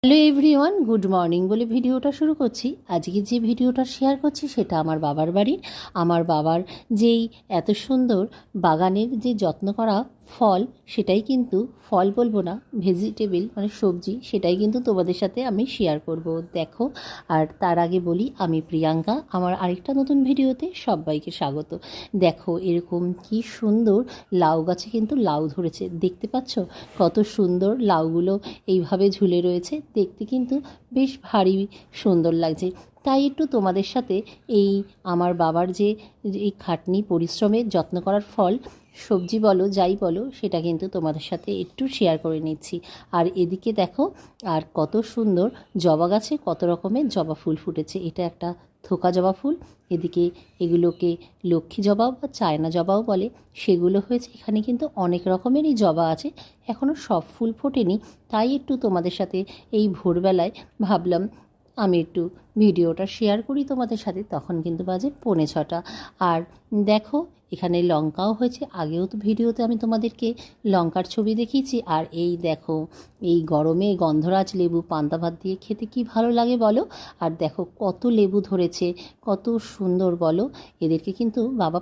Hello everyone, good morning বলে ভিডিওটা শুরু করছি। আজকে যে ভিডিওটা শেয়ার করছি সেটা আমার বাবার বাড়ির। আমার বাবার যেই এত সুন্দর বাগানের যে যত্ন করা ফল, সেটাই কিন্তু ফল বলবো না, ভেজিটেবল মানে সবজি, সেটাই কিন্তু তোমাদের সাথে আমি শেয়ার করব। দেখো, আর তার আগে বলি আমি প্রিয়াঙ্কা, আমার আরেকটা নতুন ভিডিওতে সবাইকে স্বাগত। দেখো এরকম কি সুন্দর লাউ গাছে কিন্তু লাউ ধরেছে, দেখতে পাচ্ছ কত সুন্দর লাউগুলো এইভাবে ঝুলে রয়েছে, দেখতে কিন্তু বেশ ভারী সুন্দর লাগছে। তাই একটু তোমাদের সাথে এই আমার বাবার যে এই খাটনি পরিশ্রমের যত্ন করার ফল, সবজি বলো যাই বলো, সেটা কিন্তু তোমাদের সাথে একটু শেয়ার করে নিচ্ছি। আর এদিকে দেখো, আর কত সুন্দর জবা গাছে কত রকমের জবা ফুল ফুটেছে। এটা একটা থোকা জবা ফুল, এদিকে এগুলোকে লক্ষ্মী জবাও বা চায়না জবাও বলে, সেগুলো হয়েছে। এখানে কিন্তু অনেক রকমেরই জবা আছে, এখনও সব ফুল ফোটেনি। তাই একটু তোমাদের সাথে এই ভোরবেলায় ভাবলাম আমি একটু ভিডিওটা শেয়ার করি তোমাদের সাথে। তখন কিন্তু বাজে 6:45। আর দেখো এখানে লঙ্কাও হয়েছে, আগেও তো ভিডিওতে আমি তোমাদেরকে লঙ্কার ছবি দেখিয়েছি। আর এই দেখো, এই গরমে গন্ধরাজ লেবু পান্তা ভাত দিয়ে খেতে কি ভালো লাগে বলো। আর দেখো কত লেবু ধরেছে, কত সুন্দর বলো। এদেরকে কিন্তু বাবা